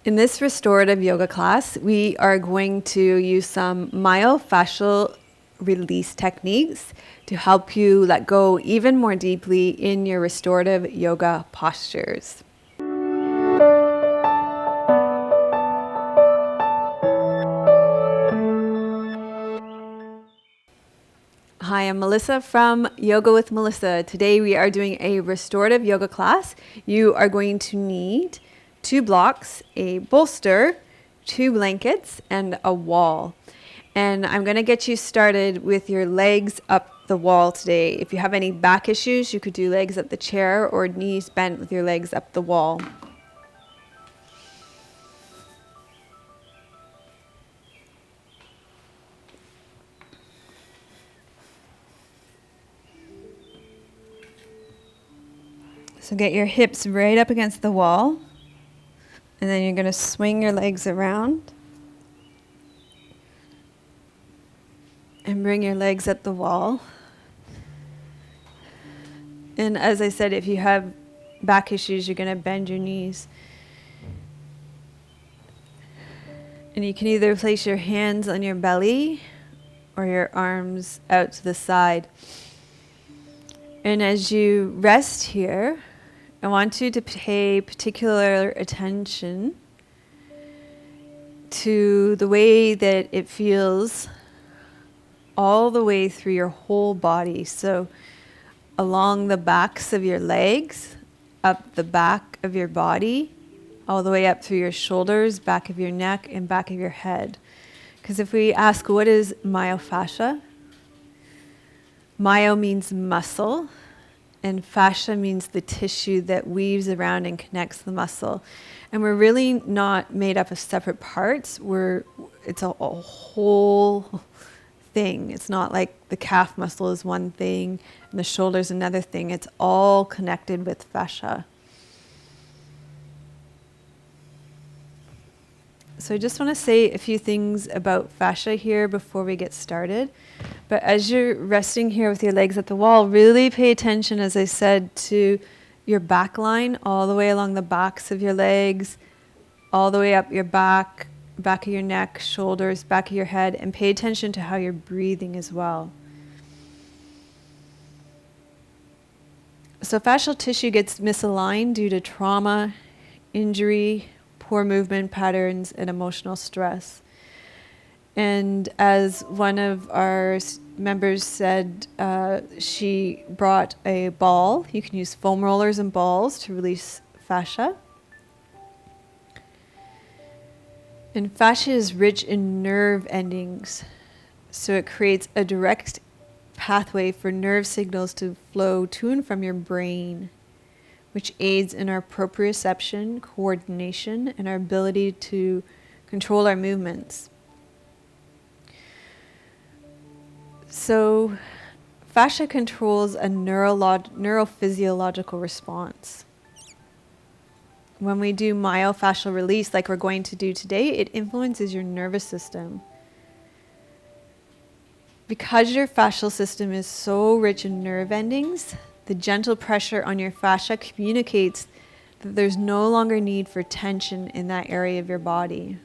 In this restorative yoga class, we are going to use some myofascial release techniques to help you let go even more deeply in your restorative yoga postures. Hi, I'm Melissa from Yoga with Melissa. Today we are doing a restorative yoga class. You are going to need 2 blocks, a bolster, 2 blankets, and a wall. And I'm going to get you started with your legs up the wall today. If you have any back issues, you could do legs up the chair or knees bent with your legs up the wall. So get your hips right up against the wall. And then you're going to swing your legs around. And bring your legs up the wall. And as I said, if you have back issues, you're going to bend your knees. And you can either place your hands on your belly or your arms out to the side. And as you rest here, I want you to pay particular attention to the way that it feels all the way through your whole body. So along the backs of your legs, up the back of your body, all the way up through your shoulders, back of your neck, and back of your head. Because if we ask, what is myofascia? Myo means muscle, and fascia means the tissue that weaves around and connects the muscle. And we're really not made up of separate parts. It's a whole thing. It's not like the calf muscle is one thing and the shoulder's another thing. It's all connected with fascia. So I just want to say a few things about fascia here before we get started. But as you're resting here with your legs at the wall, really pay attention, as I said, to your back line, all the way along the backs of your legs, all the way up your back of your neck, shoulders, back of your head, and pay attention to how you're breathing as well. So fascial tissue gets misaligned due to trauma, injury, poor movement patterns, and emotional stress. And as one of our members said, she brought a ball. You can use foam rollers and balls to release fascia. And fascia is rich in nerve endings, so it creates a direct pathway for nerve signals to flow to and from your brain, which aids in our proprioception, coordination, and our ability to control our movements. So fascia controls a neurophysiological response. When we do myofascial release, like we're going to do today, it influences your nervous system. Because your fascial system is so rich in nerve endings, the gentle pressure on your fascia communicates that there's no longer need for tension in that area of your body.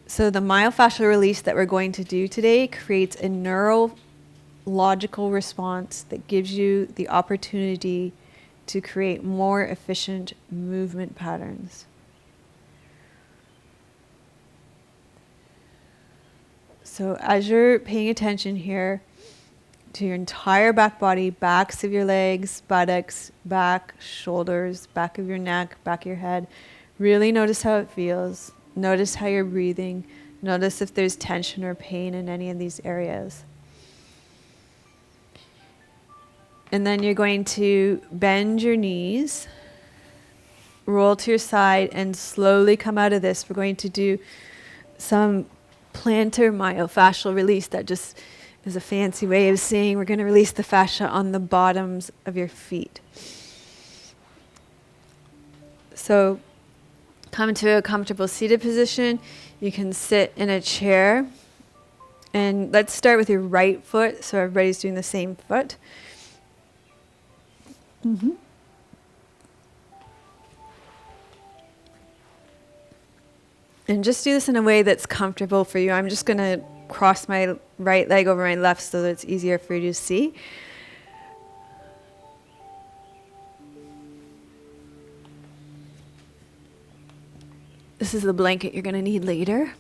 So the myofascial release that we're going to do today creates a neurological response that gives you the opportunity to create more efficient movement patterns. So as you're paying attention here to your entire back body, backs of your legs, buttocks, back, shoulders, back of your neck, back of your head, really notice how it feels. Notice how you're breathing. Notice if there's tension or pain in any of these areas. And then you're going to bend your knees, roll to your side, and slowly come out of this. We're going to do some plantar myofascial release. That just is a fancy way of saying we're going to release the fascia on the bottoms of your feet. So come to a comfortable seated position. You can sit in a chair. And let's start with your right foot, so everybody's doing the same foot. And just do this in a way that's comfortable for you. I'm just going to cross my right leg over my left so that it's easier for you to see. This is the blanket you're going to need later.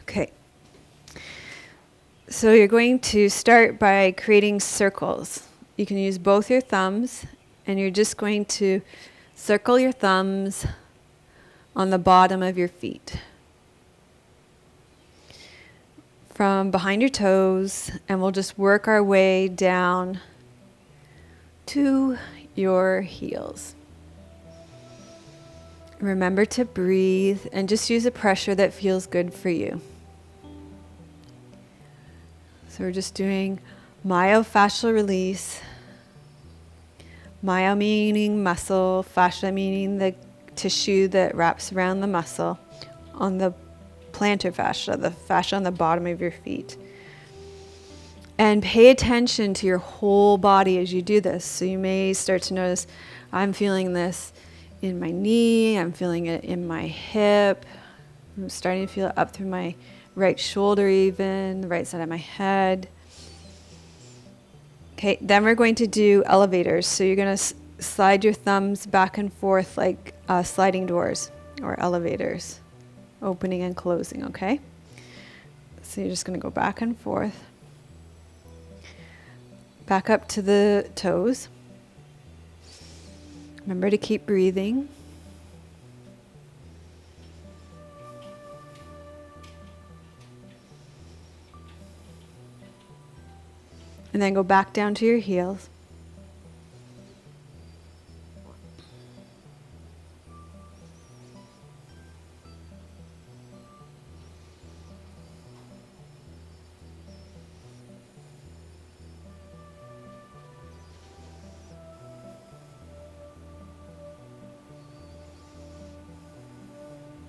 Okay. So you're going to start by creating circles. You can use both your thumbs, and you're just going to circle your thumbs on the bottom of your feet. From behind your toes, and we'll just work our way down to your heels. Remember to breathe and just use a pressure that feels good for you. So we're just doing myofascial release. Myo meaning muscle, fascia meaning the tissue that wraps around the muscle on the plantar fascia, the fascia on the bottom of your feet. And pay attention to your whole body as you do this. So you may start to notice, I'm feeling this in my knee, I'm feeling it in my hip, I'm starting to feel it up through my right shoulder even, the right side of my head. Okay, then we're going to do elevators. So you're going to slide your thumbs back and forth like sliding doors or elevators, opening and closing, okay? So you're just going to go back and forth. Back up to the toes. Remember to keep breathing. And then go back down to your heels.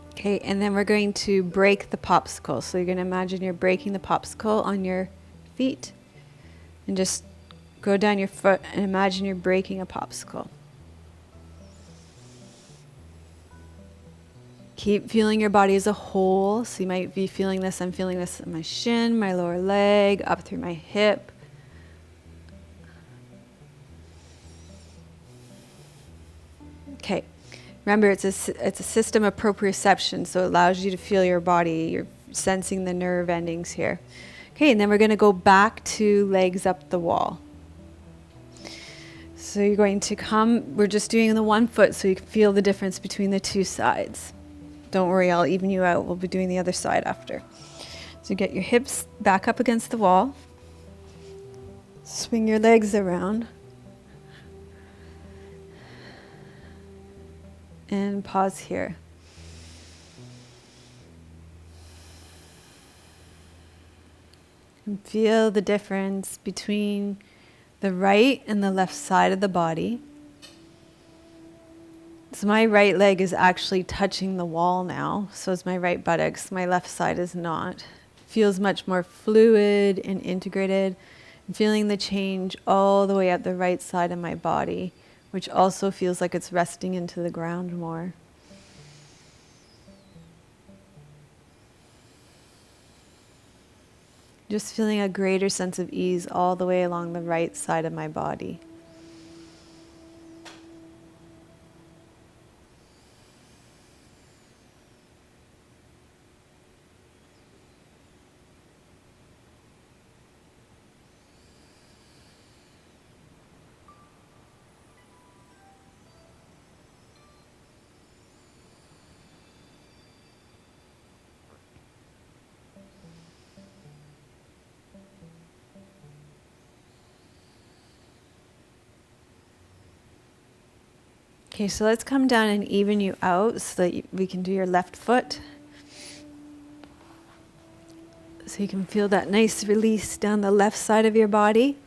Okay, and then we're going to break the popsicle. So you're going to imagine you're breaking the popsicle on your feet. And just go down your foot and imagine you're breaking a popsicle. Keep feeling your body as a whole. So you might be feeling this. I'm feeling this in my shin, my lower leg, up through my hip. Okay. Remember, it's a system of proprioception, so it allows you to feel your body. You're sensing the nerve endings here. Okay, and then we're going to go back to legs up the wall. So you're going to come, we're just doing the one foot so you can feel the difference between the two sides. Don't worry, I'll even you out. We'll be doing the other side after. So get your hips back up against the wall. Swing your legs around. And pause here. And feel the difference between the right and the left side of the body. So my right leg is actually touching the wall now. So is my right buttocks. My left side is not. Feels much more fluid and integrated. I'm feeling the change all the way up the right side of my body, which also feels like it's resting into the ground more. Just feeling a greater sense of ease all the way along the right side of my body. Okay, so let's come down and even you out so that we can do your left foot. So you can feel that nice release down the left side of your body.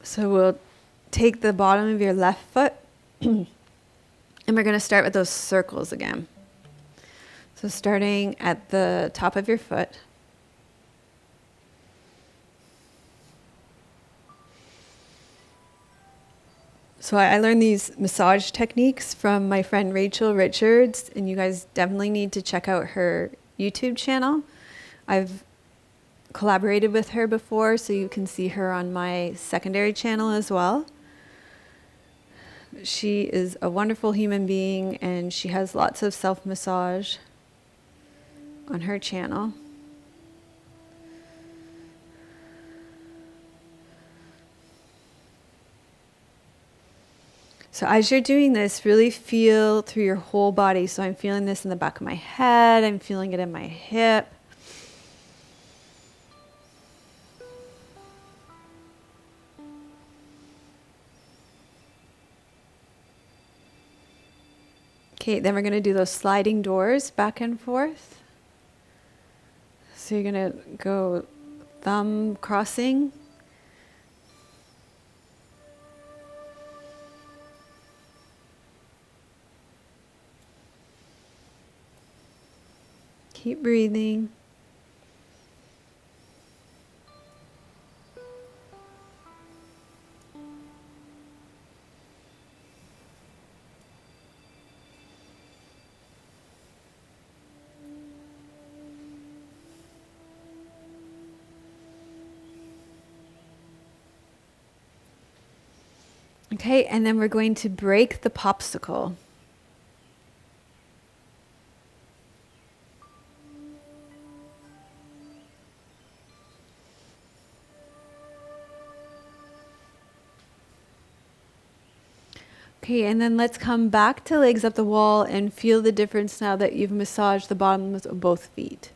So we'll take the bottom of your left foot and we're going to start with those circles again. So starting at the top of your foot. So I learned these massage techniques from my friend Rachel Richards, and you guys definitely need to check out her YouTube channel. I've collaborated with her before, so you can see her on my secondary channel as well. She is a wonderful human being, and she has lots of self-massage on her channel. So as you're doing this, really feel through your whole body. So I'm feeling this in the back of my head. I'm feeling it in my hip. Okay, then we're going to do those sliding doors back and forth. So you're going to go thumb crossing. Keep breathing. Okay, and then we're going to break the popsicle. Okay, and then let's come back to legs up the wall and feel the difference now that you've massaged the bottoms of both feet.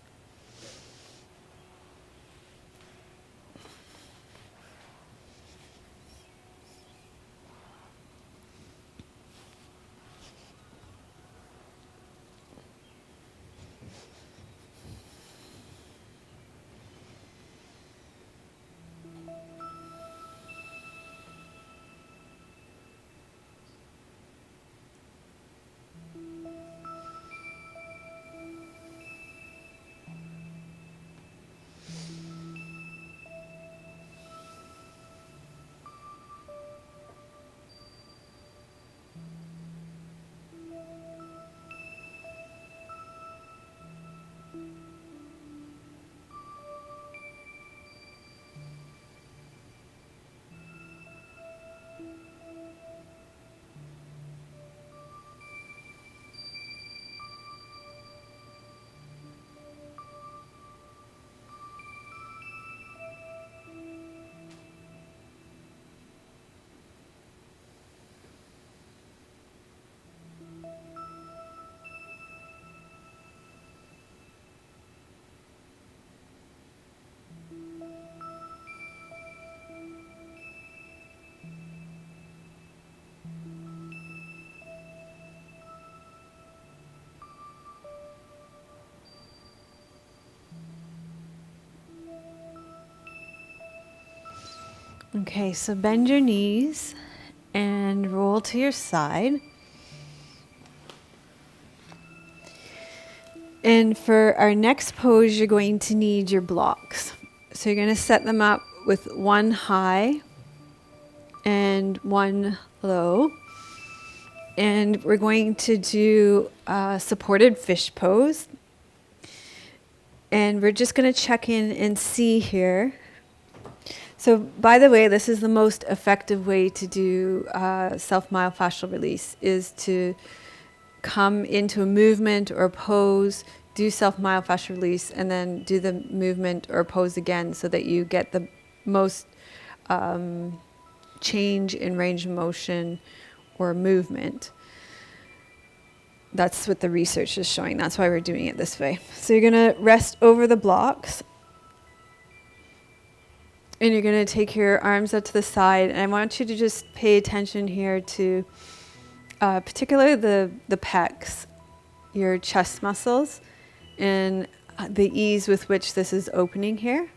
Okay, so bend your knees and roll to your side. And for our next pose, you're going to need your blocks. So you're going to set them up with one high and one low. And we're going to do a supported fish pose. And we're just going to check in and see here. So by the way, this is the most effective way to do self myofascial release, is to come into a movement or a pose, do self myofascial release, and then do the movement or pose again so that you get the most change in range of motion or movement. That's what the research is showing. That's why we're doing it this way. So you're going to rest over the blocks. And you're going to take your arms up to the side. And I want you to just pay attention here to particularly the pecs, your chest muscles, and the ease with which this is opening here.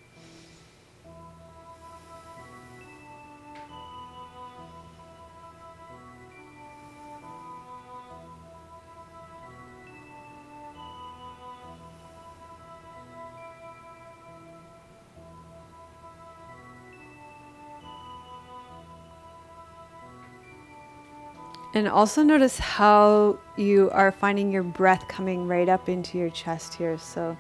And also notice how you are finding your breath coming right up into your chest here. So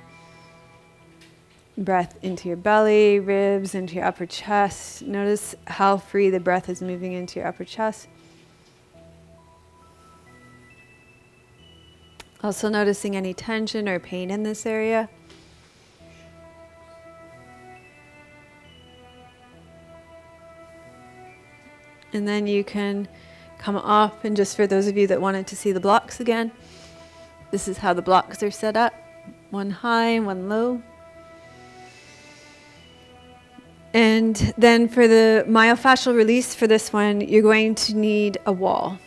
breath into your belly, ribs, into your upper chest. Notice how free the breath is moving into your upper chest. Also noticing any tension or pain in this area. And then you can come off, and just for those of you that wanted to see the blocks again, this is how the blocks are set up. One high and one low. And then for the myofascial release for this one, you're going to need a wall.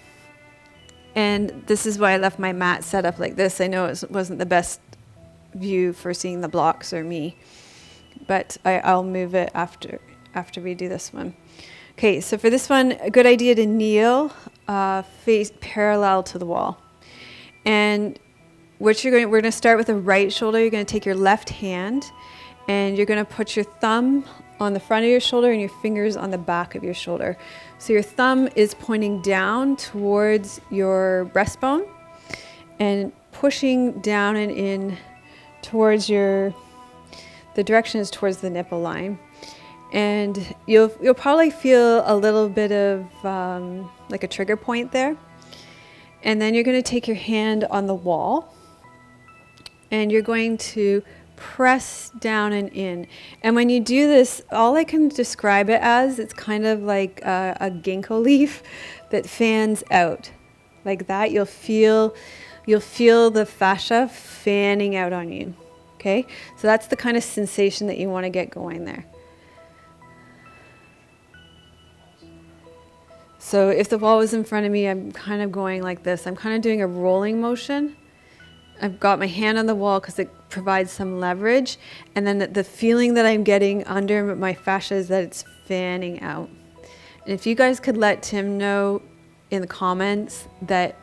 And this is why I left my mat set up like this. I know it wasn't the best view for seeing the blocks or me, but I'll move it after we do this one. Okay, so for this one, a good idea to kneel face parallel to the wall. And we're going to start with the right shoulder. You're going to take your left hand and you're going to put your thumb on the front of your shoulder and your fingers on the back of your shoulder. So your thumb is pointing down towards your breastbone and pushing down and in towards the direction is towards the nipple line. And you'll probably feel a little bit of like a trigger point there. And then you're going to take your hand on the wall and you're going to press down and in. And when you do this, all I can describe it as, it's kind of like a ginkgo leaf that fans out. Like that, you'll feel the fascia fanning out on you. Okay? So that's the kind of sensation that you want to get going there. So if the wall was in front of me, I'm kind of going like this. I'm kind of doing a rolling motion. I've got my hand on the wall because it provides some leverage. And then the feeling that I'm getting under my fascia is that it's fanning out. And if you guys could let Tim know in the comments that,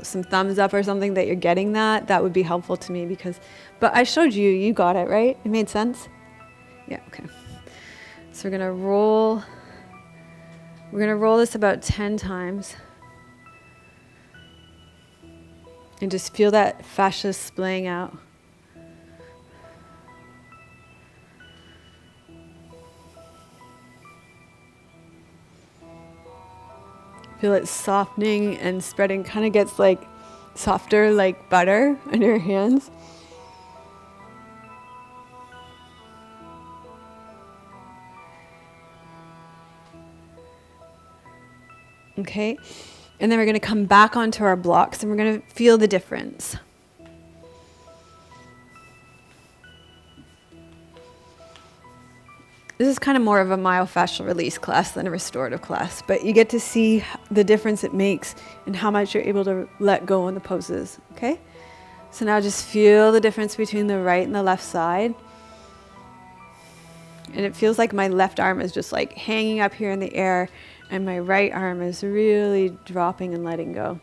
some thumbs up or something that you're getting that would be helpful to me but I showed you, you got it, right? It made sense? Yeah, okay. So we're going to roll this about 10 times. And just feel that fascia splaying out. Feel it softening and spreading, kind of gets like softer like butter under your hands. Okay, and then we're going to come back onto our blocks and we're going to feel the difference. This is kind of more of a myofascial release class than a restorative class, but you get to see the difference it makes and how much you're able to let go in the poses, okay? So now just feel the difference between the right and the left side. And it feels like my left arm is just like hanging up here in the air and my right arm is really dropping and letting go.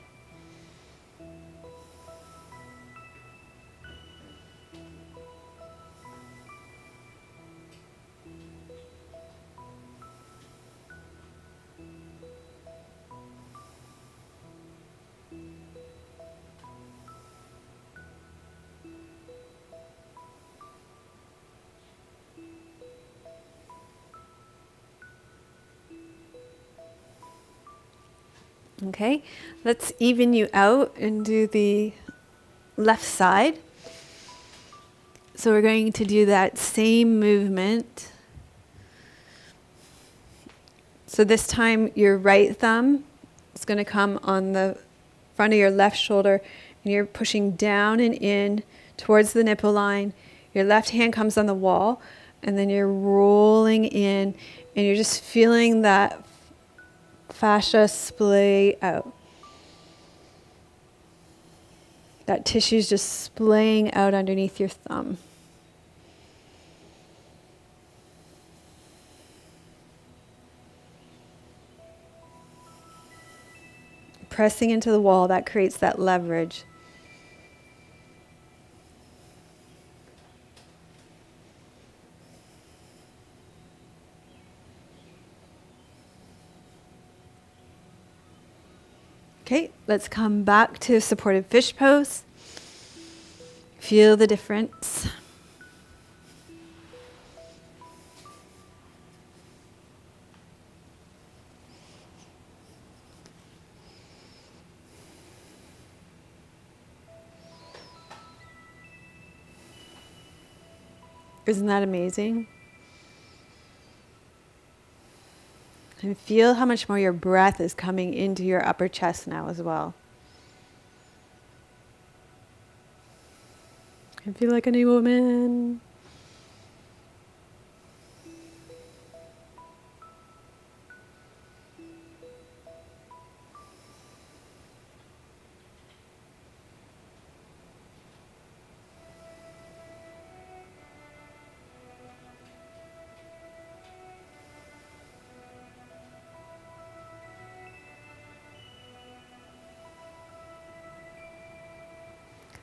Okay, let's even you out and do the left side. So we're going to do that same movement. So this time your right thumb is going to come on the front of your left shoulder and you're pushing down and in towards the nipple line. Your left hand comes on the wall and then you're rolling in and you're just feeling that fascia splay out. That tissue's just splaying out underneath your thumb. Pressing into the wall, that creates that leverage. Okay, let's come back to supported fish pose. Feel the difference. Isn't that amazing? And feel how much more your breath is coming into your upper chest now as well. I feel like a new woman.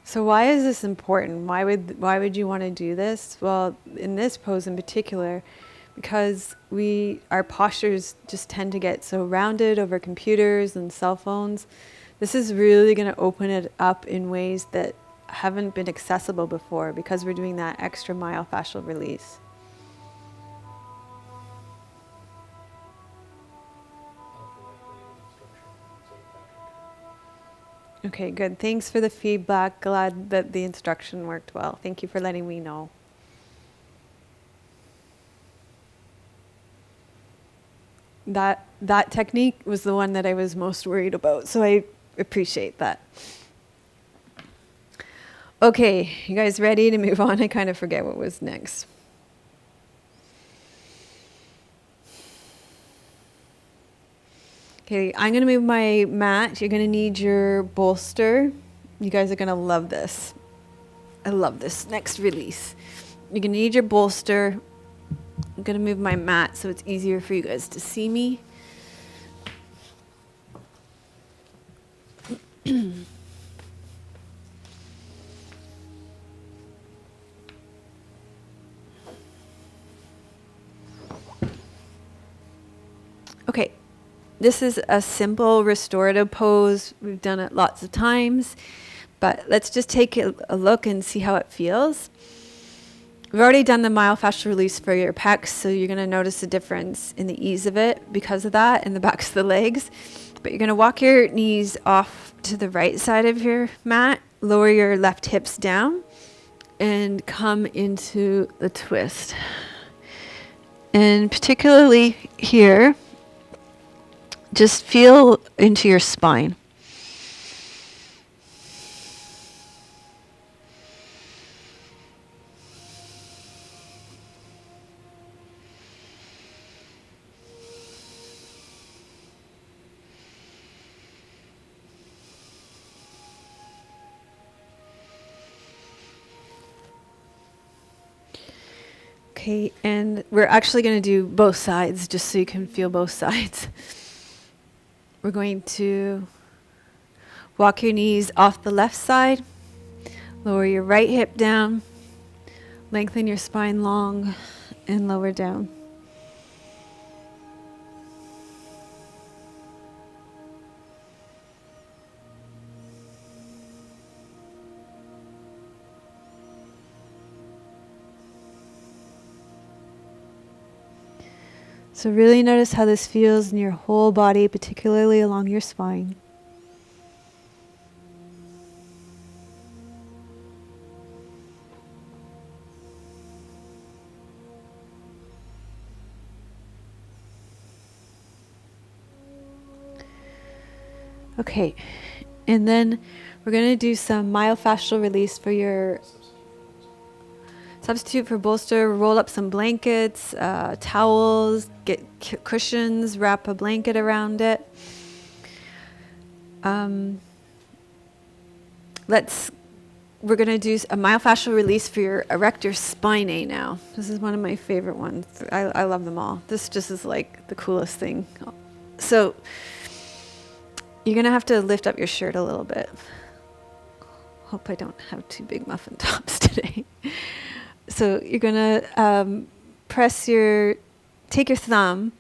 So why is this important? Why would you want to do this? Well, in this pose in particular, because our postures just tend to get so rounded over computers and cell phones. This is really going to open it up in ways that haven't been accessible before because we're doing that extra myofascial release. Okay, good. Thanks for the feedback. Glad that the instruction worked well. Thank you for letting me know. That technique was the one that I was most worried about, so I appreciate that. Okay, you guys ready to move on? I kind of forget what was next. Okay, I'm going to move my mat. You're going to need your bolster. You guys are going to love this. I love this next release. You're going to need your bolster. I'm going to move my mat so it's easier for you guys to see me. Okay, this is a simple restorative pose. We've done it lots of times, but let's just take a look and see how it feels. We've already done the myofascial release for your pecs, so you're going to notice a difference in the ease of it because of that in the backs of the legs. But you're going to walk your knees off to the right side of your mat, lower your left hips down, and come into the twist. And particularly here, just feel into your spine. Okay, and we're actually going to do both sides just so you can feel both sides. We're going to walk your knees off the left side, lower your right hip down, lengthen your spine long, and lower down. So really notice how this feels in your whole body, particularly along your spine. Okay, and then we're going to do some myofascial release for your substitute for bolster. Roll up some blankets, towels, get cushions, wrap a blanket around it. We're going to do a myofascial release for your erector spinae now. This is one of my favorite ones. I love them all. This just is like the coolest thing. So you're going to have to lift up your shirt a little bit. Hope I don't have too big muffin tops today. So you're going to take your thumb.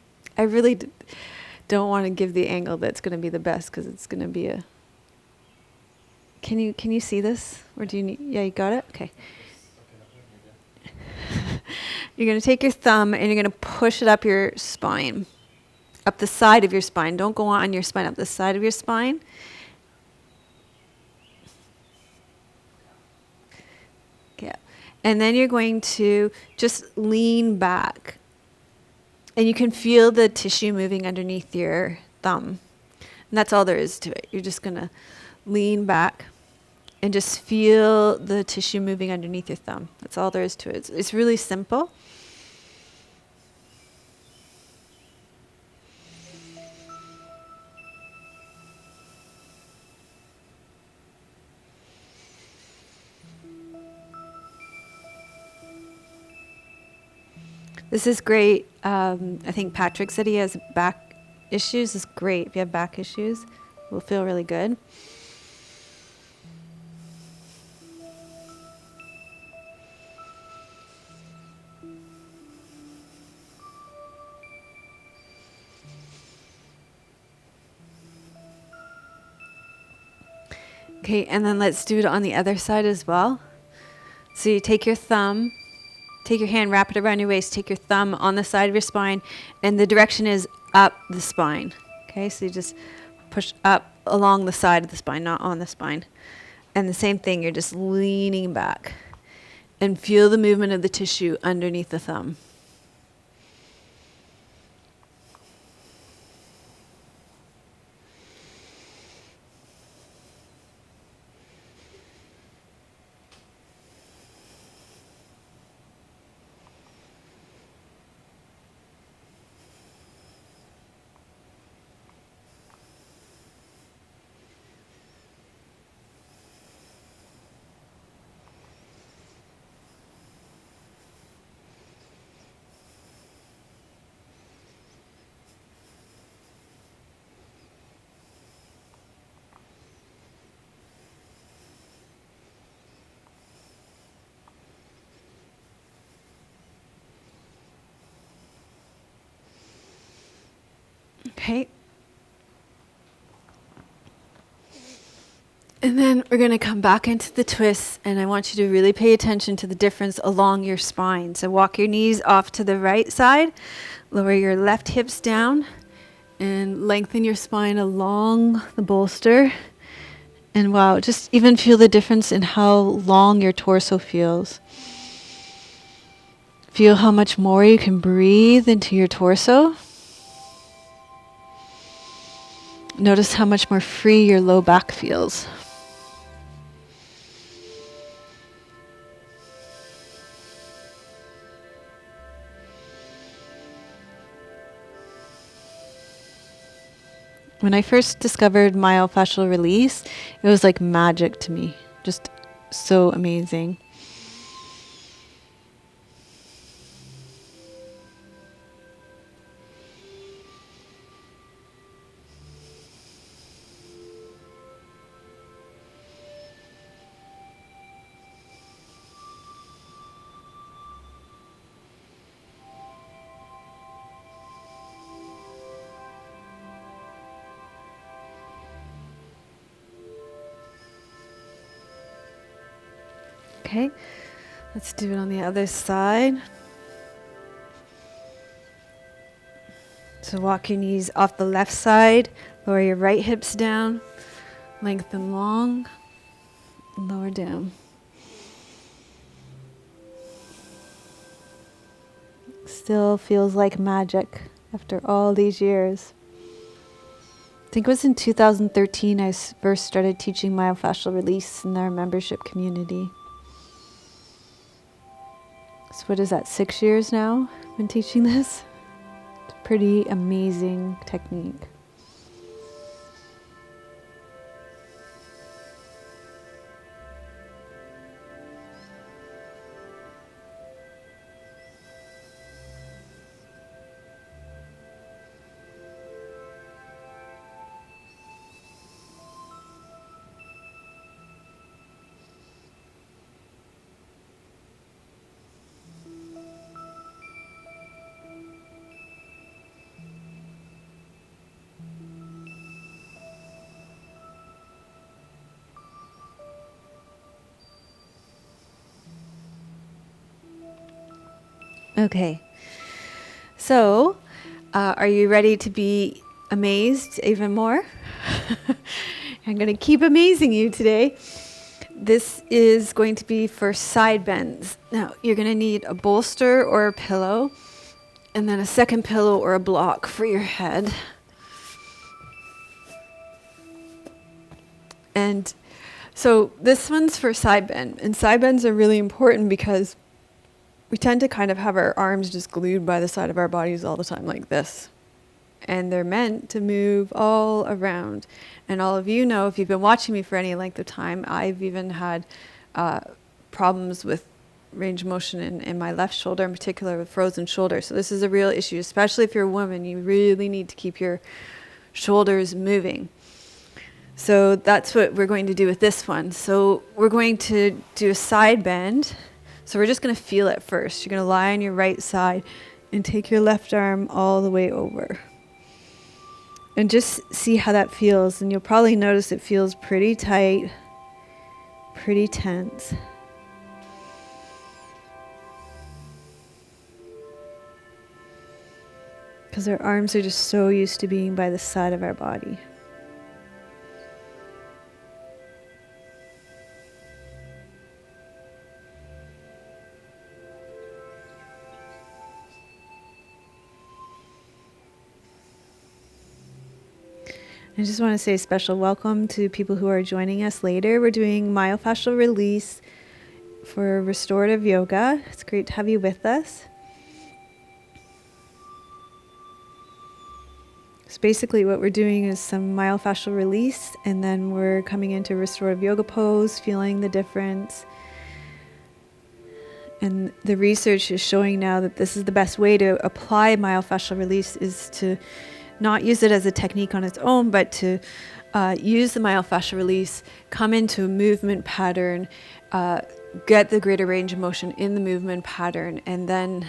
don't want to give the angle that's going to be the best because it's going to be a... Can you see this? Or do you need... Yeah, you got it? Okay. You're going to take your thumb and you're going to push it up your spine. Up the side of your spine. Don't go on your spine, up the side of your spine. Yeah. And then you're going to just lean back. And you can feel the tissue moving underneath your thumb. And that's all there is to it. You're just going to lean back and just feel the tissue moving underneath your thumb. That's all there is to it. It's really simple. This is great. I think Patrick said he has back issues. It's great. If you have back issues, it will feel really good. Okay, and then let's do it on the other side as well. So you take your thumb, take your hand, wrap it around your waist, take your thumb on the side of your spine, and the direction is up the spine. Okay, so you just push up along the side of the spine, not on the spine. And the same thing, you're just leaning back. And feel the movement of the tissue underneath the thumb. Okay. And then we're going to come back into the twist, and I want you to really pay attention to the difference along your spine. So walk your knees off to the right side, lower your left hips down, and lengthen your spine along the bolster. And wow, just even feel the difference in how long your torso feels. Feel how much more you can breathe into your torso. Notice how much more free your low back feels. When I first discovered myofascial release, it was like magic to me. Just so amazing. Okay, let's do it on the other side. So walk your knees off the left side, lower your right hips down, lengthen long, lower down. Still feels like magic after all these years. I think it was in 2013 I first started teaching myofascial release in our membership community. So what is that, 6 years now I've been teaching this? It's a pretty amazing technique. Okay. So, are you ready to be amazed even more? I'm going to keep amazing you today. This is going to be for side bends. Now, you're going to need a bolster or a pillow, and then a second pillow or a block for your head. And so this one's for side bend. And side bends are really important because we tend to kind of have our arms just glued by the side of our bodies all the time like this. And they're meant to move all around. And all of you know, if you've been watching me for any length of time, I've even had problems with range of motion in my left shoulder, in particular with frozen shoulder. So this is a real issue, especially if you're a woman. You really need to keep your shoulders moving. So that's what we're going to do with this one. So we're going to do a side bend. So we're just going to feel it first. You're going to lie on your right side and take your left arm all the way over. And just see how that feels. And you'll probably notice it feels pretty tight, pretty tense. Because our arms are just so used to being by the side of our body. I just want to say a special welcome to people who are joining us later. We're doing myofascial release for restorative yoga. It's great to have you with us. So basically what we're doing is some myofascial release, and then we're coming into restorative yoga pose, feeling the difference. And the research is showing now that this is the best way to apply myofascial release, is to not use it as a technique on its own, but to use the myofascial release, come into a movement pattern, get the greater range of motion in the movement pattern, and then,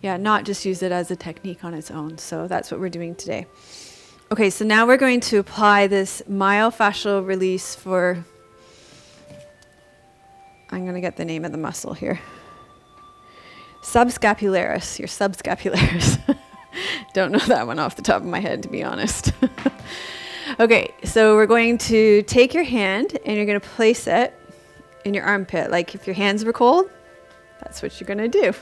not just use it as a technique on its own. So that's what we're doing today. Okay, so now we're going to apply this myofascial release for, I'm going to get the name of the muscle here. Subscapularis, your subscapularis. Don't know that one off the top of my head, to be honest. Okay, so we're going to take your hand and you're going to place it in your armpit. Like if your hands were cold, that's what you're going to do.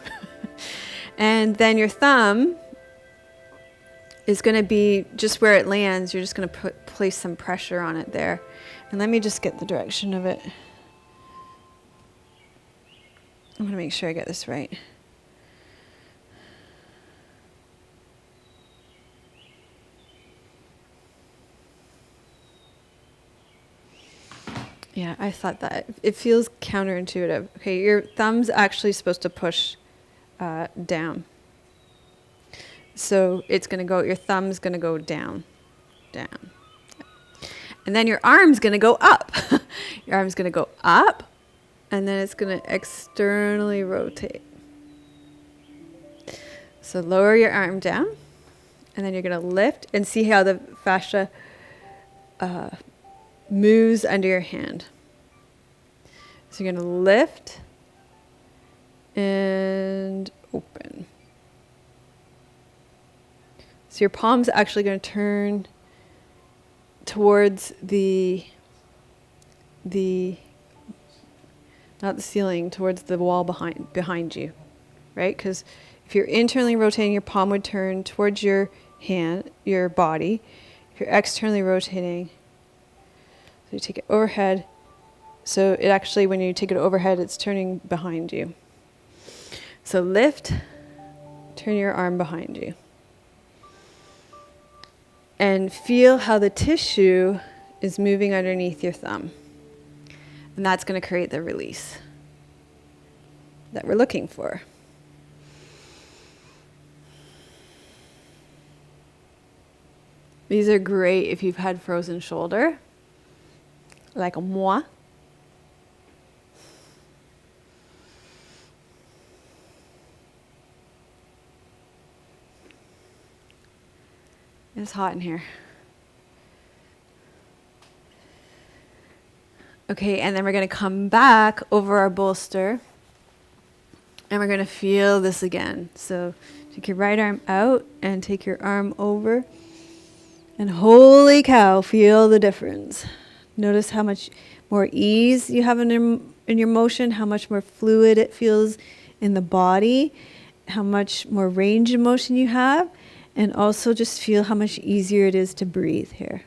And then your thumb is going to be just where it lands. You're just going to place some pressure on it there. And let me just get the direction of it. I'm going to make sure I get this right. Yeah, I thought that. It feels counterintuitive. Okay, your thumb's actually supposed to push down. So it's going to go, your thumb's going to go down, down. And then your arm's going to go up. Your arm's going to go up, and then it's going to externally rotate. So lower your arm down, and then you're going to lift and see how the fascia moves under your hand. So you're going to lift and open. So your palm's actually going to turn towards the not the ceiling, towards the wall behind you, right? Because if you're internally rotating, your palm would turn towards your hand, your body. If you're externally rotating, so you take it overhead. So it actually, when you take it overhead, it's turning behind you. So lift, turn your arm behind you. And feel how the tissue is moving underneath your thumb. And that's going to create the release that we're looking for. These are great if you've had frozen shoulder, like moi. It's hot in here. Okay, and then we're going to come back over our bolster. And we're going to feel this again. So take your right arm out and take your arm over. And holy cow, feel the difference. Notice how much more ease you have in your motion, how much more fluid it feels in the body, how much more range of motion you have, and also just feel how much easier it is to breathe here.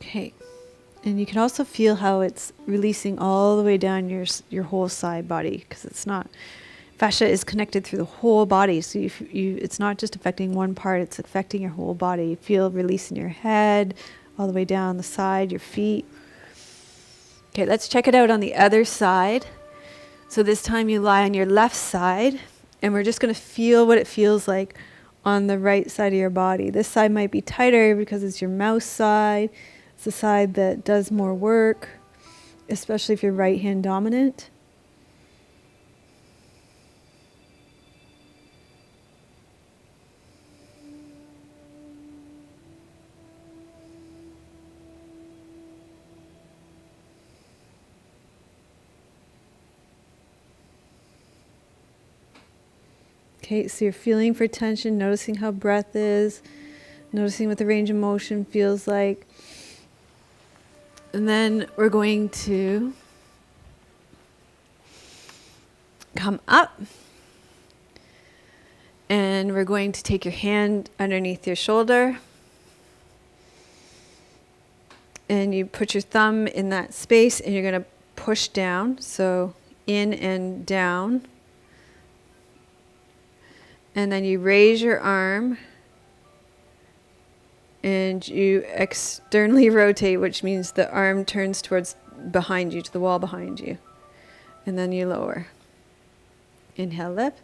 Okay. And you can also feel how it's releasing all the way down your whole side body, because it's not, fascia is connected through the whole body. So it's not just affecting one part, it's affecting your whole body. You feel release in your head, all the way down the side, your feet. Okay, let's check it out on the other side. So this time you lie on your left side, and we're just going to feel what it feels like on the right side of your body. This side might be tighter because it's your mouse side. It's the side that does more work, especially if you're right hand dominant. Okay, so you're feeling for tension, noticing how breath is, noticing what the range of motion feels like. And then we're going to come up, and we're going to take your hand underneath your shoulder, and you put your thumb in that space, and you're going to push down, so in and down. And then you raise your arm, and you externally rotate, which means the arm turns towards behind you, to the wall behind you. And then you lower. Inhale, lift.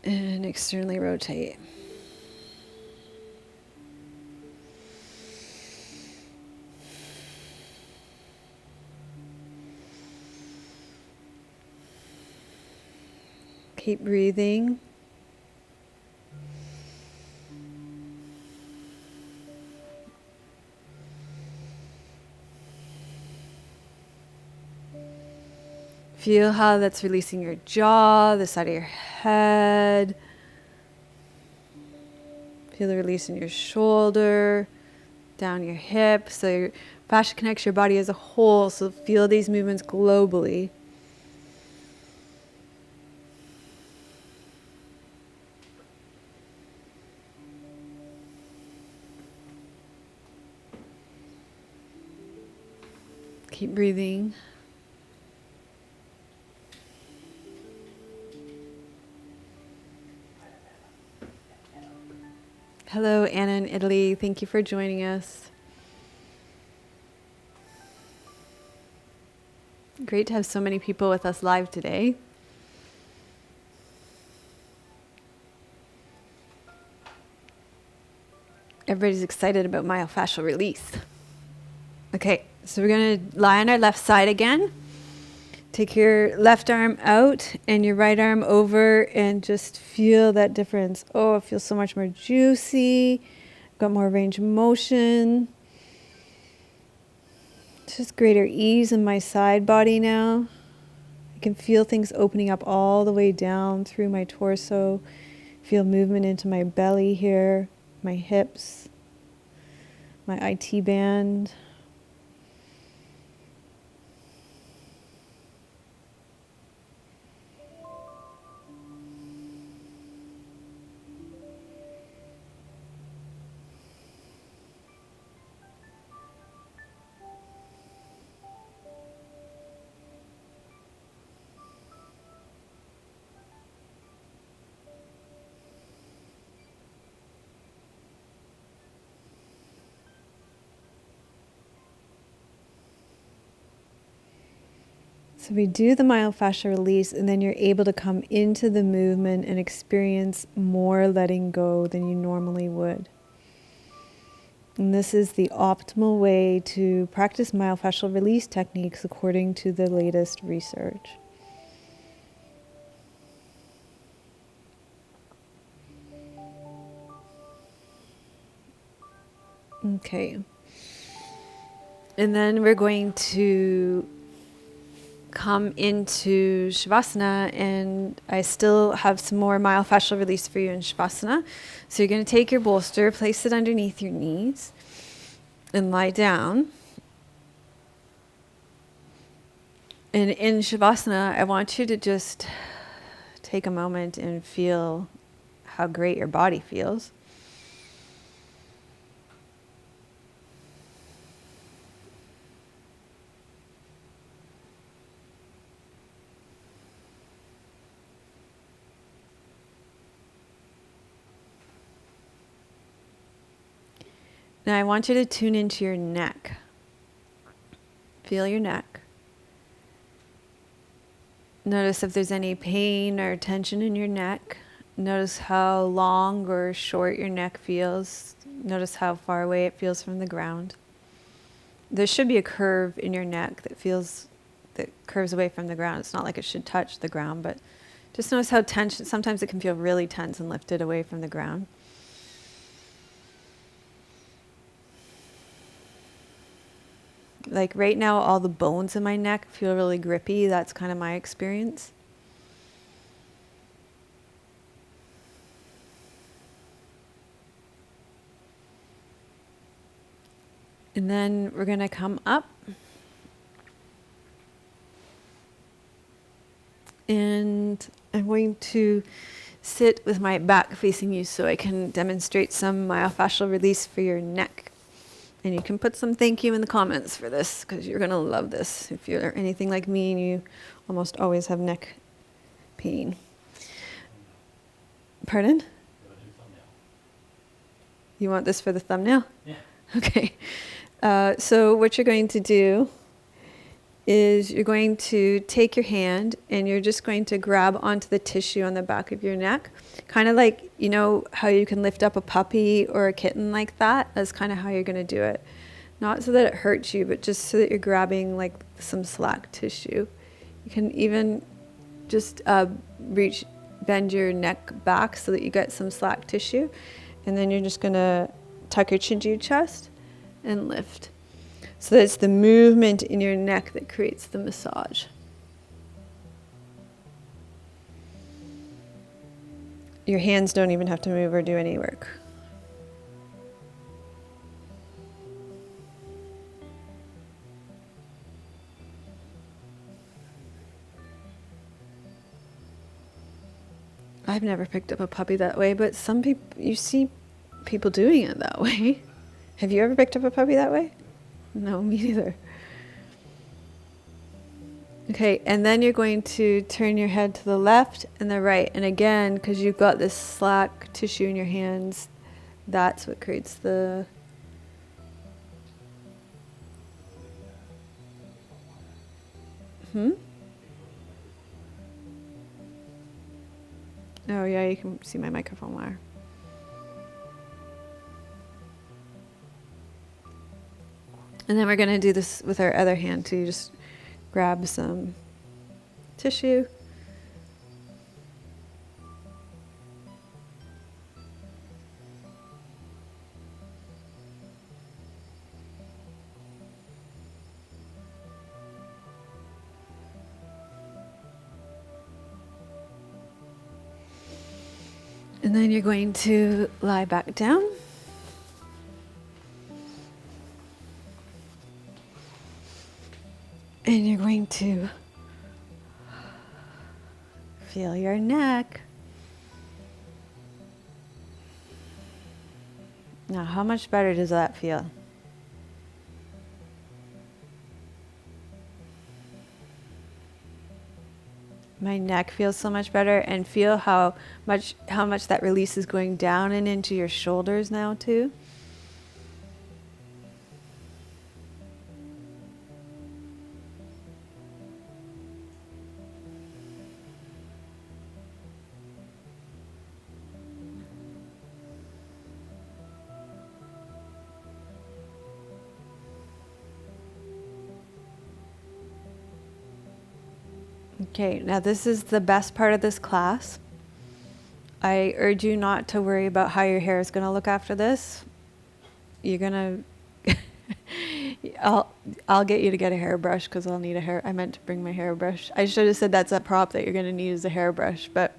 And externally rotate. Keep breathing. Feel how that's releasing your jaw, the side of your head. Feel the release in your shoulder, down your hip. So your fascia connects your body as a whole, so feel these movements globally. Keep breathing. Hello, Anna in Italy. Thank you for joining us. Great to have so many people with us live today. Everybody's excited about myofascial release. Okay, so we're going to lie on our left side again. Take your left arm out and your right arm over, and just feel that difference. Oh, it feels so much more juicy. Got more range of motion. Just greater ease in my side body now. I can feel things opening up all the way down through my torso. Feel movement into my belly here, my hips, my IT band. So we do the myofascial release, and then you're able to come into the movement and experience more letting go than you normally would. And this is the optimal way to practice myofascial release techniques according to the latest research. Okay. And then we're going to come into Shavasana, and I still have some more myofascial release for you in Shavasana. So you're going to take your bolster, place it underneath your knees, and lie down. And in Shavasana, I want you to just take a moment and feel how great your body feels. Now I want you to tune into your neck. Feel your neck. Notice if there's any pain or tension in your neck. Notice how long or short your neck feels. Notice how far away it feels from the ground. There should be a curve in your neck that curves away from the ground. It's not like it should touch the ground, but just notice how tension, sometimes it can feel really tense and lifted away from the ground. Like right now, all the bones in my neck feel really grippy. That's kind of my experience. And then we're going to come up. And I'm going to sit with my back facing you so I can demonstrate some myofascial release for your neck. And you can put some thank you in the comments for this, because you're going to love this. If you're anything like me and you almost always have neck pain. Pardon? You want this for the thumbnail? Yeah. Okay. So what you're going to do is you're going to take your hand and you're just going to grab onto the tissue on the back of your neck. Kind of like, you know, how you can lift up a puppy or a kitten like that. That's kind of how you're going to do it. Not so that it hurts you, but just so that you're grabbing like some slack tissue. You can even just bend your neck back so that you get some slack tissue. And then you're just going to tuck your chin to your chest and lift. So that it's the movement in your neck that creates the massage. Your hands don't even have to move or do any work. I've never picked up a puppy that way, but some people, you see people doing it that way. Have you ever picked up a puppy that way? No, me neither. Okay, and then you're going to turn your head to the left and the right. And again, because you've got this slack tissue in your hands, that's what creates the... Oh yeah, you can see my microphone wire. And then we're going to do this with our other hand too. Just grab some tissue. And then you're going to lie back down. And you're going to feel your neck. Now, how much better does that feel? My neck feels so much better, and feel how much that release is going down and into your shoulders now too. Okay, now this is the best part of this class. I urge you not to worry about how your hair is going to look after this. You're going to I'll get you to get a hairbrush because I'll need a hair. I meant to bring my hairbrush. I should have said that's a prop that you're going to need is a hairbrush. But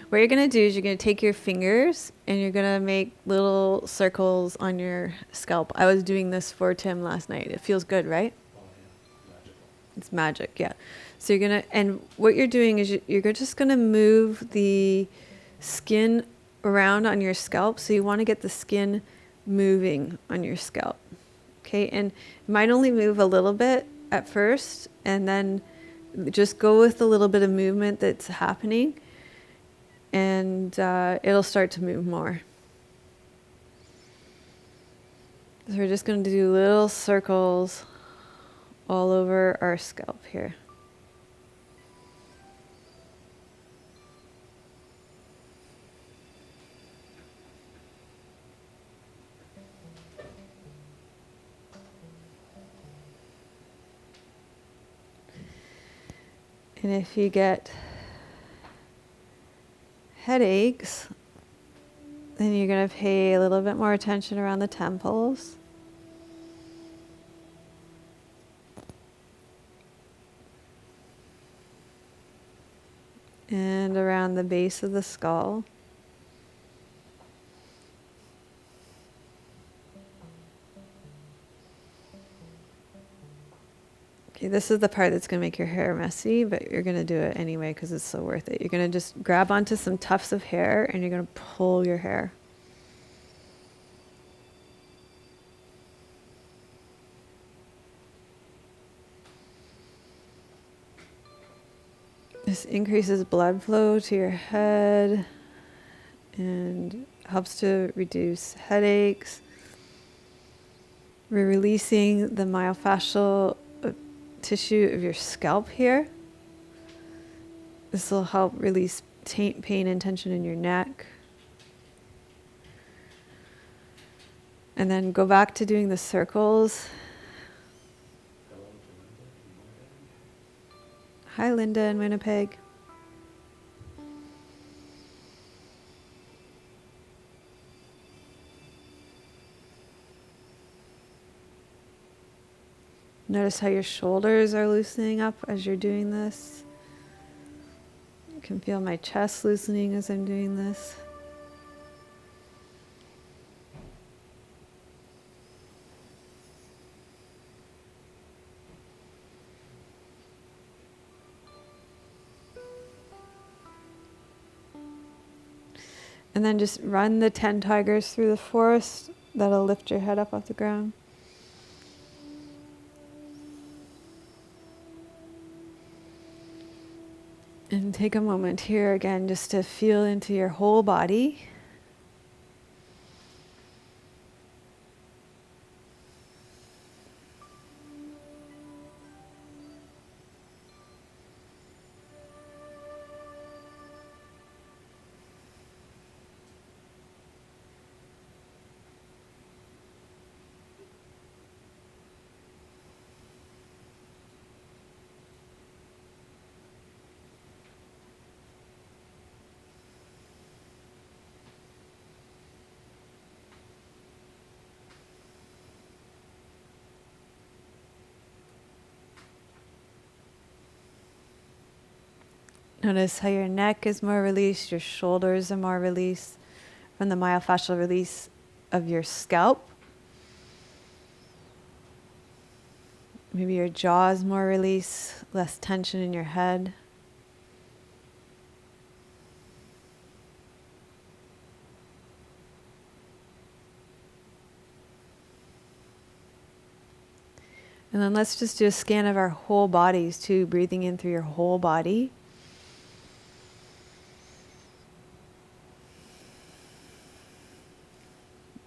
what you're going to do is you're going to take your fingers and you're going to make little circles on your scalp. I was doing this for Tim last night. It feels good, right? Oh, yeah. Magical. It's magic, yeah. So you're going to, and what you're doing is you're just going to move the skin around on your scalp. So you want to get the skin moving on your scalp. Okay, and it might only move a little bit at first, and then just go with the little bit of movement that's happening, and it'll start to move more. So we're just going to do little circles all over our scalp here. And if you get headaches, then you're going to pay a little bit more attention around the temples. And around the base of the skull. Okay, this is the part that's going to make your hair messy, but you're going to do it anyway because it's so worth it. You're going to just grab onto some tufts of hair and you're going to pull your hair. This increases blood flow to your head and helps to reduce headaches. We're releasing the myofascial tissue of your scalp here. This will help release pain and tension in your neck. And then go back to doing the circles. Hi, Linda in Winnipeg. Notice how your shoulders are loosening up as you're doing this. You can feel my chest loosening as I'm doing this. And then just run the 10 tigers through the forest. That'll lift your head up off the ground. And take a moment here again just to feel into your whole body. Notice how your neck is more released, your shoulders are more released from the myofascial release of your scalp. Maybe your jaw is more released, less tension in your head. And then let's just do a scan of our whole bodies too, breathing in through your whole body.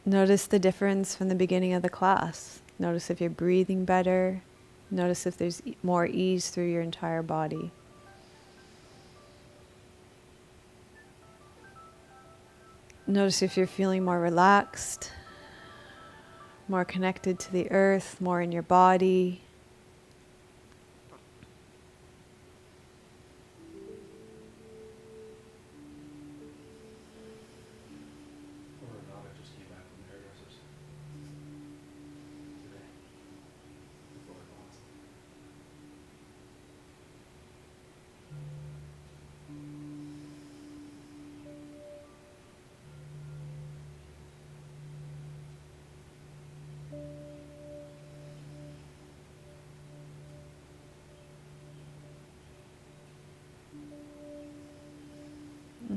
Notice the difference from the beginning of the class. Notice if you're breathing better. Notice if there's more ease through your entire body. Notice if you're feeling more relaxed, more connected to the earth, more in your body.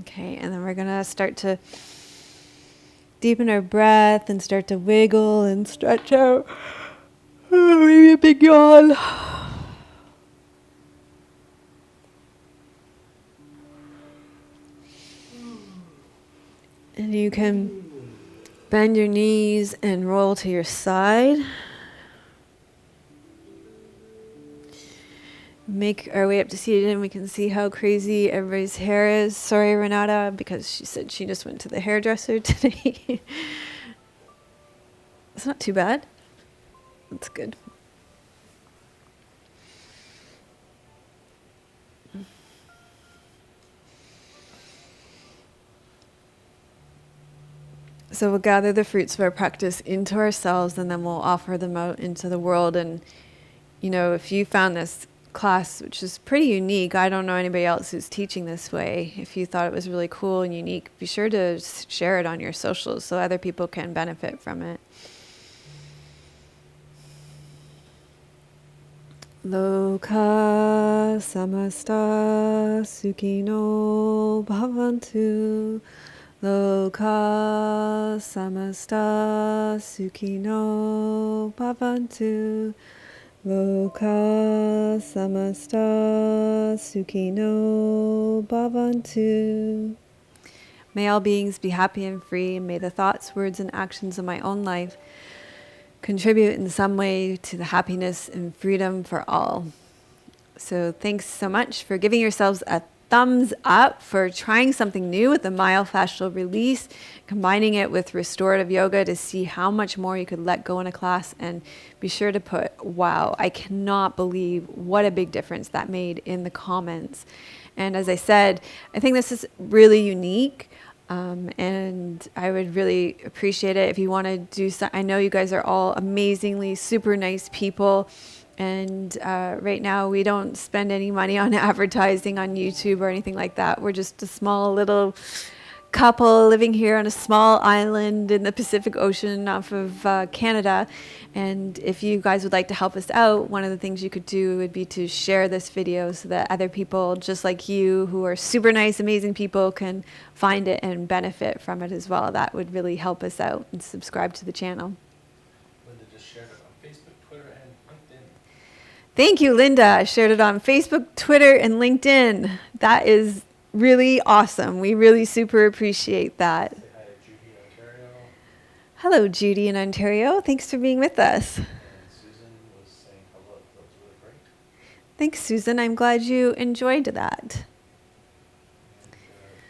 Okay, and then we're going to start to deepen our breath and start to wiggle and stretch out. Maybe a big yawn. And you can bend your knees and roll to your side. Make our way up to seated, and we can see how crazy everybody's hair is. Sorry, Renata, because she said she just went to the hairdresser today. It's not too bad. That's good. So we'll gather the fruits of our practice into ourselves, and then we'll offer them out into the world. And, you know, if you found this class, which is pretty unique, I don't know anybody else who's teaching this way. If you thought it was really cool and unique, be sure to share it on your socials so other people can benefit from it. Loka samasta sukhino bhavantu. Loka samasta sukhino bhavantu. Loka samasta sukhino bhavantu. May all beings be happy and free, and may the thoughts, words, and actions of my own life contribute in some way to the happiness and freedom for all. So thanks so much for giving yourselves a thumbs up for trying something new with the myofascial release, combining it with restorative yoga to see how much more you could let go in a class. And be sure to put, wow, I cannot believe what a big difference that made in the comments. And as I said, I think this is really unique. And I would really appreciate it if you want to do so. I know you guys are all amazingly super nice people. And right now we don't spend any money on advertising on YouTube or anything like that. We're just a small little couple living here on a small island in the Pacific Ocean off of Canada. And if you guys would like to help us out, one of the things you could do would be to share this video so that other people just like you who are super nice, amazing people can find it and benefit from it as well. That would really help us out, and subscribe to the channel. Linda just shared it on Facebook, Twitter, and LinkedIn. Thank you, Linda. I shared it on Facebook, Twitter, and LinkedIn. That is really awesome. We really super appreciate that. Say hi to Judy in Ontario. Hello, Judy in Ontario. Thanks for being with us. And Susan was saying hello. That was really great. Thanks, Susan. I'm glad you enjoyed that. And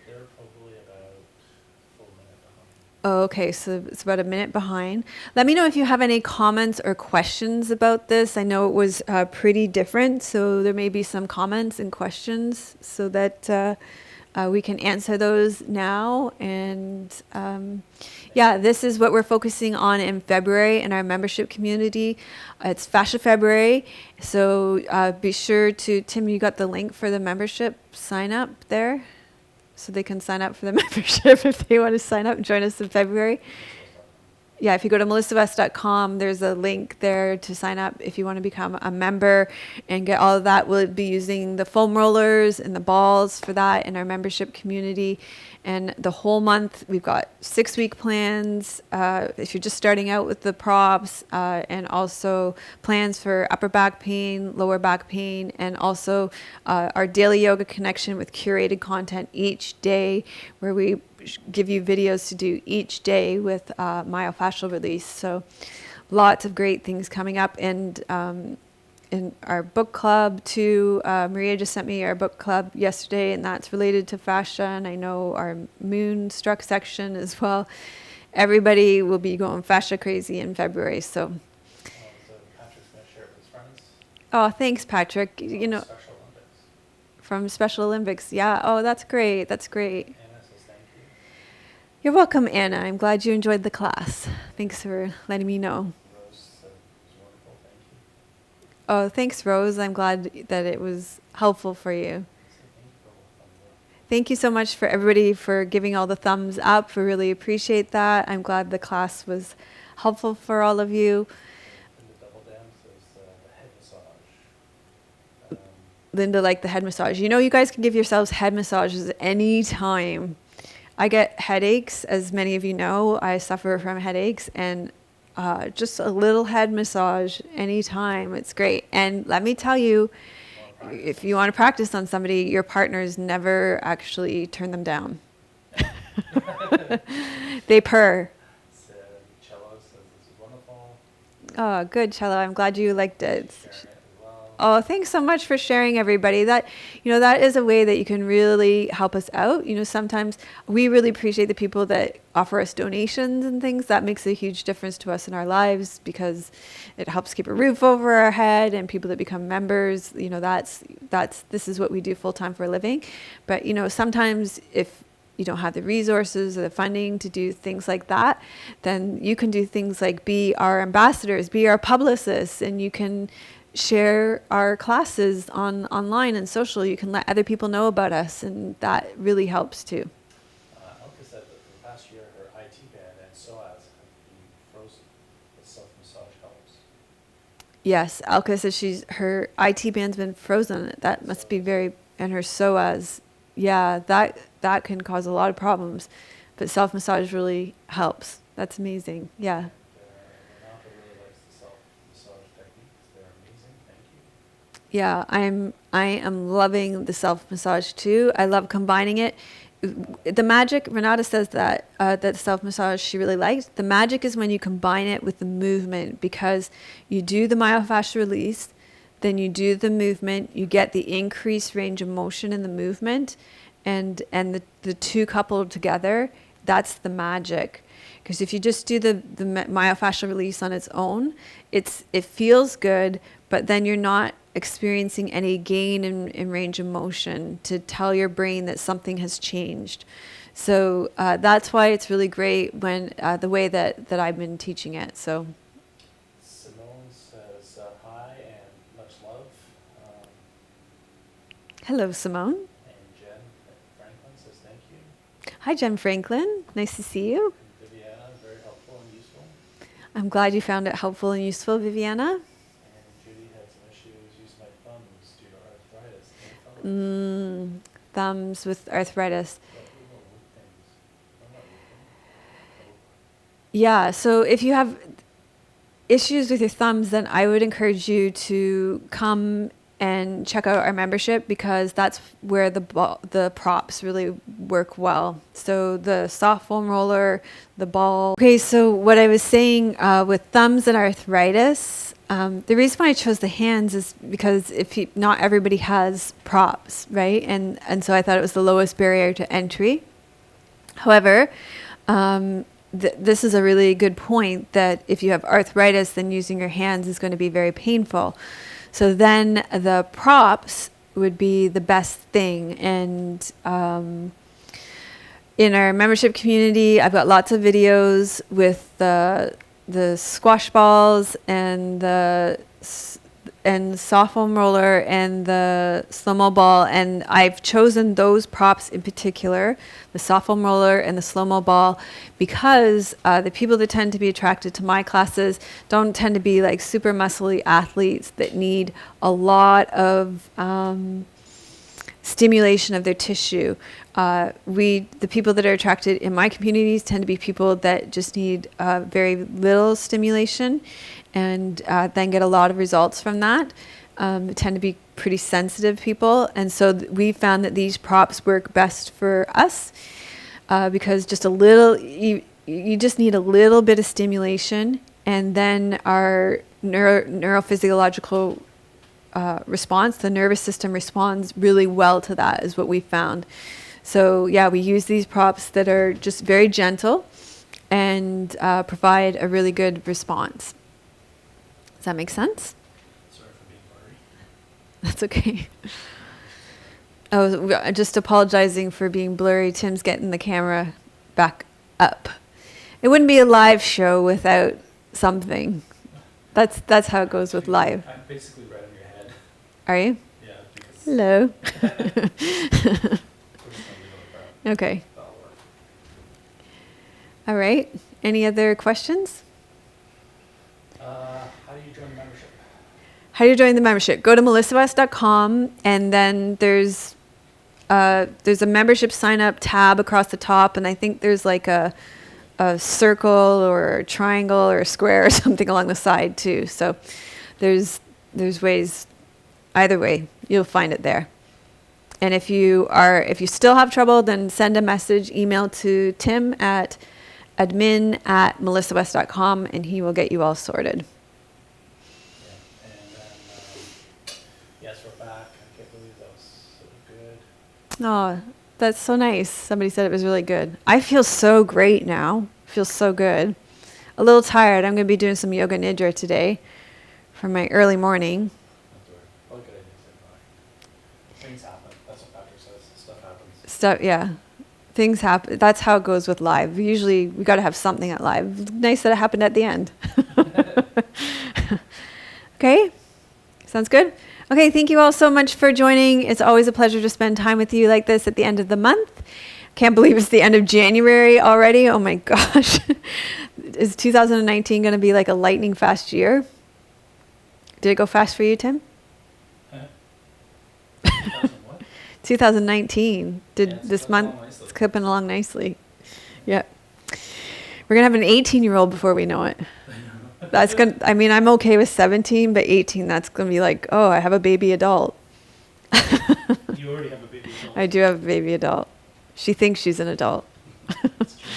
they're probably about a full minute behind. Oh, okay, so it's about a minute behind. Let me know if you have any comments or questions about this. I know it was pretty different, so there may be some comments and questions so that we can answer those now. And yeah, this is what we're focusing on in February in our membership community. It's Fascia February, so be sure to, Tim, you got the link for the membership sign up there? So they can sign up for the membership if they want to sign up and join us in February. Yeah, if you go to melissawest.com, there's a link there to sign up if you want to become a member and get all of that. We'll be using the foam rollers and the balls for that in our membership community. And the whole month, we've got 6-week plans if you're just starting out with the props, and also plans for upper back pain, lower back pain, and also our daily yoga connection with curated content each day, where we give you videos to do each day with myofascial release. So lots of great things coming up. And in our book club too, Maria just sent me our book club yesterday, and that's related to fascia, and I know our moonstruck section as well. Everybody will be going fascia crazy in February. So So Patrick's going to share it with his friends. oh, thanks, Patrick. You know, Special Olympics. from Special Olympics. Yeah. Oh, that's great. That's great. Anna says thank you. You're welcome, Anna. I'm glad you enjoyed the class. Thanks for letting me know. Rose said it was wonderful. Thank you. Oh, thanks, Rose. I'm glad that it was helpful for you. I say thank you for all the thumbs up. Thank you so much for everybody for giving all the thumbs up. We really appreciate that. I'm glad the class was helpful for all of you. And the double down says the head massage. Linda liked the head massage. You know, you guys can give yourselves head massages anytime. I get headaches, as many of you know. I suffer from headaches, and just a little head massage anytime. It's great. And let me tell you, if you want to practice on somebody, your partners never actually turn them down. They purr. Cello says this is wonderful. Oh, good, Cello. I'm glad you liked it. Sharing it as well. Oh, thanks so much for sharing, everybody. That, that is a way that you can really help us out. Sometimes we really appreciate the people that offer us donations and things. That makes a huge difference to us in our lives because it helps keep a roof over our head, and people that become members, this is what we do full time for a living. But, sometimes if you don't have the resources or the funding to do things like that, then you can do things like be our ambassadors, be our publicists, and you can share our classes online and social. You can let other people know about us, and that really helps too. Elka said that for the past year, her IT band and psoas have been frozen. The self-massage helps. Yes, Alka says her IT band's been frozen. That must be and her psoas. Yeah, that can cause a lot of problems, but self-massage really helps. That's amazing. Yeah. Renata really likes the self-massage techniques. They're amazing. Thank you. Yeah, I am loving the self-massage too. I love combining it. The magic, Renata says that self-massage she really likes. The magic is when you combine it with the movement, because you do the myofascial release, then you do the movement, you get the increased range of motion in the movement, and the two coupled together, that's the magic. Because if you just do the myofascial release on its own, it feels good, but then you're not experiencing any gain in range of motion to tell your brain that something has changed. So that's why it's really great when the way that I've been teaching it. So Simone says hi and much love. hello, Simone. And Jen Franklin says thank you. Hi, Jen Franklin. Nice to see you. And Viviana, very helpful and useful. I'm glad you found it helpful and useful, Viviana. And Judy had some issues using my thumbs due to arthritis. Thumbs with arthritis. Yeah, so if you have issues with your thumbs, then I would encourage you to come and check out our membership, because that's where the props really work well. So the soft foam roller, the ball. Okay, so what I was saying with thumbs and arthritis, the reason why I chose the hands is because not everybody has props, right? And so I thought it was the lowest barrier to entry. However, this is a really good point, that if you have arthritis, then using your hands is going to be very painful. So then the props would be the best thing. And in our membership community, I've got lots of videos with the squash balls and the soft foam roller and the slow-mo ball, and I've chosen those props in particular, the soft foam roller and the slow-mo ball, because the people that tend to be attracted to my classes don't tend to be like super muscly athletes that need a lot of stimulation of their tissue. The people that are attracted in my communities tend to be people that just need very little stimulation, and then get a lot of results from that. Tend to be pretty sensitive people, and so we found that these props work best for us because just a little, you just need a little bit of stimulation, and then our neurophysiological response, the nervous system responds really well to that, is what we found. So yeah, we use these props that are just very gentle and provide a really good response. Does that make sense? Sorry for being blurry. That's okay. Oh, just apologizing for being blurry. Tim's getting the camera back up. It wouldn't be a live show without something. That's how it goes with live. I'm basically right on your head. Are you? Yeah. Because Hello. we're just gonna leave it like that. Okay. That'll work. All right. Any other questions? How do you join the membership? How do you join the membership? Go to melissawest.com, and then there's a membership sign up tab across the top, and I think there's like a circle or a triangle or a square or something along the side too. So there's ways, either way, you'll find it there. And if you still have trouble, then send a message, email to Tim at admin@melissawest.com, and he will get you all sorted. Yeah, and then, yes, we're back. I can't believe that was so good. Oh, that's so nice. Somebody said it was really good. I feel so great now. Feel so good. A little tired. I'm going to be doing some yoga nidra today for my early morning. Not to worry. All good ideas. Things happen. That's what Patrick says. Stuff happens. Stuff, yeah. Things happen. That's how it goes with live. Usually we got to have something at live. Nice that it happened at the end. Okay? Sounds good? Okay, thank you all so much for joining. It's always a pleasure to spend time with you like this at the end of the month. Can't believe it's the end of January already. Oh my gosh. Is 2019 going to be like a lightning fast year? Did it go fast for you, Tim? 2000 what? 2019. Did Yeah, this it's month? clipping along nicely. It's clipping along nicely. Yeah. We're going to have an 18-year-old before we know it. That's going to, I mean, I'm okay with 17, but 18, that's going to be like, oh, I have a baby adult. You already have a baby adult. I do have a baby adult. She thinks she's an adult. That's true.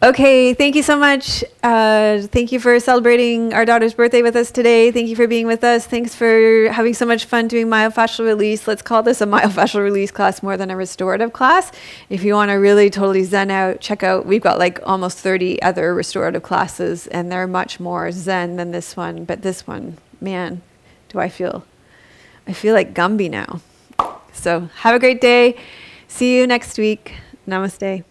Okay, thank you so much. Thank you for celebrating our daughter's birthday with us today. Thank you for being with us. Thanks for having so much fun doing myofascial release. Let's call this a myofascial release class more than a restorative class. If you want to really totally zen out, check out, we've got like almost 30 other restorative classes, and they're much more zen than this one. But this one, man, I feel like Gumby now. So have a great day. See you next week. Namaste.